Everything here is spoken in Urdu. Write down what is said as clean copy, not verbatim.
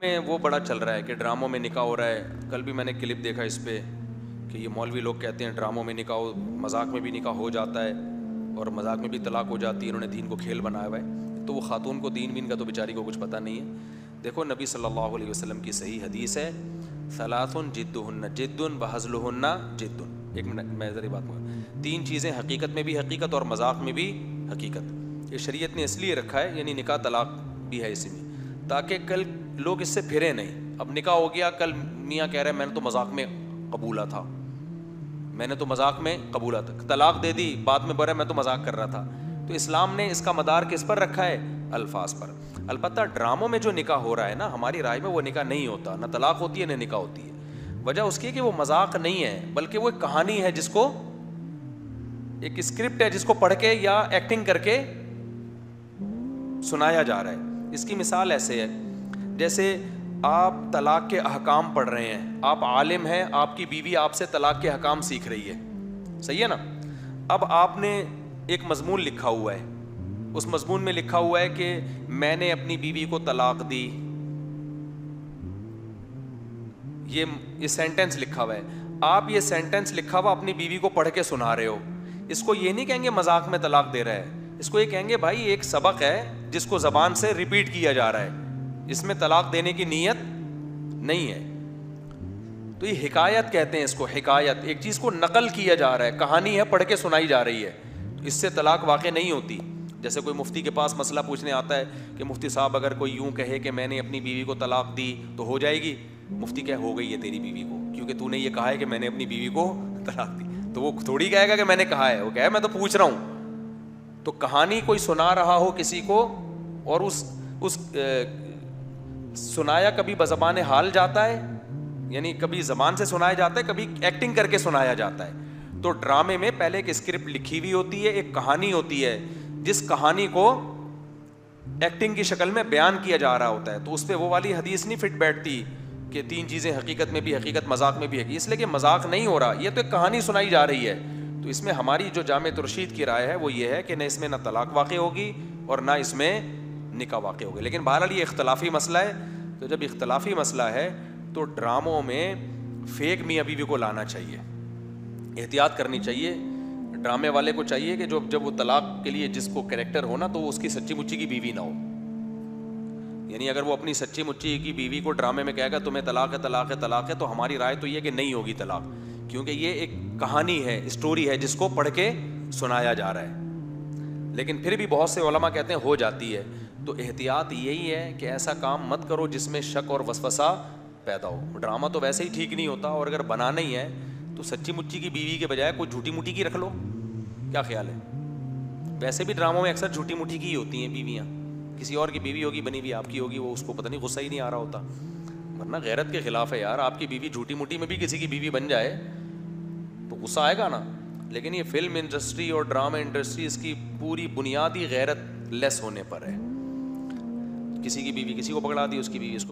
میں وہ بڑا چل رہا ہے کہ ڈراموں میں نکاح ہو رہا ہے. کل بھی میں نے کلپ دیکھا اس پہ کہ یہ مولوی لوگ کہتے ہیں ڈراموں میں نکاح مذاق میں بھی نکاح ہو جاتا ہے اور مذاق میں بھی طلاق ہو جاتی ہے. انہوں نے دین کو کھیل بنایا ہوا ہے. تو وہ خاتون کو دین وین کا تو بیچاری کو کچھ پتہ نہیں ہے. دیکھو نبی صلی اللہ علیہ وسلم کی صحیح حدیث ہے, ثلاث جدہن جد وہزلہن جد. ایک منٹ میں ذرا بات کروں. تین چیزیں حقیقت میں بھی حقیقت اور مذاق میں بھی حقیقت. یہ شریعت نے اس لیے رکھا ہے, یعنی نکاح طلاق بھی ہے اسی میں, تاکہ کل لوگ اس سے پھرے نہیں. اب نکاح ہو گیا, کل میاں کہہ رہے ہیں میں نے تو مذاق میں قبولا تھا, میں نے تو مذاق میں قبولا تھا, طلاق دے دی, بعد میں بڑا میں تو مذاق کر رہا تھا. تو اسلام نے اس کا مدار کس پر رکھا ہے؟ الفاظ پر. البتہ ڈراموں میں جو نکاح ہو رہا ہے نا, ہماری رائے میں وہ نکاح نہیں ہوتا, نہ طلاق ہوتی ہے نہ نکاح ہوتی ہے. وجہ اس کی ہے کہ وہ مذاق نہیں ہے, بلکہ وہ ایک کہانی ہے جس کو, ایک اسکرپٹ ہے جس کو پڑھ کے یا ایکٹنگ کر کے سنایا جا رہا ہے. اس کی مثال ایسے ہے جیسے آپ طلاق کے احکام پڑھ رہے ہیں, آپ عالم ہیں, آپ کی بیوی آپ سے طلاق کے احکام سیکھ رہی ہے, صحیح ہے نا. اب آپ نے ایک مضمون لکھا ہوا ہے, اس مضمون میں لکھا ہوا ہے کہ میں نے اپنی بیوی کو طلاق دی, یہ سینٹنس لکھا ہوا ہے. آپ یہ سینٹنس لکھا ہوا اپنی بیوی کو پڑھ کے سنا رہے ہو. اس کو یہ نہیں کہیں گے مذاق میں طلاق دے رہا ہے, اس کو یہ کہیں گے بھائی ایک سبق ہے جس کو زبان سے ریپیٹ کیا جا رہا ہے, اس میں طلاق دینے کی نیت نہیں ہے. تو یہ حکایت کہتے ہیں اس کو, حکایت. ایک چیز کو نقل کیا جا رہا ہے, کہانی ہے پڑھ کے سنائی جا رہی ہے. اس سے طلاق واقع نہیں ہوتی. جیسے کوئی مفتی کے پاس مسئلہ پوچھنے آتا ہے کہ مفتی صاحب اگر کوئی یوں کہے کہ میں نے اپنی بیوی کو طلاق دی تو ہو جائے گی؟ مفتی کہے ہو گئی ہے تیری بیوی کو, کیونکہ تو نے یہ کہا ہے کہ میں نے اپنی بیوی کو طلاق دی. تو وہ تھوڑی کہے گا کہ میں نے کہا ہے, وہ کہے میں تو پوچھ رہا ہوں. تو کہانی کوئی سنا رہا ہو کسی کو, اور اس سنایا کبھی بزبان حال جاتا ہے, یعنی کبھی زبان سے سنایا جاتا ہے, کبھی ایکٹنگ کر کے سنایا جاتا ہے. تو ڈرامے میں پہلے ایک اسکرپٹ لکھی ہوئی ہوتی ہے, ایک کہانی ہوتی ہے, جس کہانی کو ایکٹنگ کی شکل میں بیان کیا جا رہا ہوتا ہے. تو اس پہ وہ والی حدیث نہیں فٹ بیٹھتی کہ تین چیزیں حقیقت میں بھی حقیقت, مذاق میں بھی حقیقت, اس لیے کہ مذاق نہیں ہو رہا, یہ تو ایک کہانی سنائی جا رہی ہے. تو اس میں ہماری جو جامع ترشید کی رائے ہے وہ یہ ہے کہ نہ اس میں نہ طلاق واقع ہوگی اور نہ اس میں نکاح واقع ہوگی. لیکن بہرحال یہ اختلافی مسئلہ ہے. تو جب اختلافی مسئلہ ہے تو ڈراموں میں فیک میاں بیوی کو لانا چاہیے, احتیاط کرنی چاہیے. ڈرامے والے کو چاہیے کہ جب وہ طلاق کے لیے جس کو کریکٹر ہو نا, تو وہ اس کی سچی مچی کی بیوی نہ ہو. یعنی اگر وہ اپنی سچی مچی کی بیوی کو ڈرامے میں کہے گا تمہیں طلاق ہے طلاق ہے طلاق ہے, تو ہماری رائے تو یہ کہ نہیں ہوگی طلاق, کیونکہ یہ ایک کہانی ہے, اسٹوری ہے جس کو پڑھ کے سنایا جا رہا ہے. لیکن پھر بھی بہت سے علماء کہتے ہیں ہو جاتی ہے. تو احتیاط یہی ہے کہ ایسا کام مت کرو جس میں شک اور وسوسہ پیدا ہو. ڈرامہ تو ویسے ہی ٹھیک نہیں ہوتا, اور اگر بنانا ہی ہے تو سچی مچی کی بیوی کے بجائے کوئی جھوٹی موٹی کی رکھ لو. کیا خیال ہے؟ ویسے بھی ڈراموں میں اکثر جھوٹی موٹی کی ہی ہوتی ہیں بیویاں, کسی اور کی بیوی ہوگی بنی ہوئی, آپ کی ہوگی, وہ اس کو پتہ نہیں غصہ ہی نہیں آ رہا ہوتا. ورنہ غیرت کے خلاف ہے یار, آپ کی بیوی جھوٹی موٹی میں بھی کسی کی بیوی بن جائے تو غصہ آئے گا نا. لیکن یہ فلم انڈسٹری اور ڈرامہ انڈسٹری اس کی پوری بنیادی غیرت لیس ہونے پر ہے. کسی کی بیوی کسی کو پکڑا دی, اس کی بیوی اس کو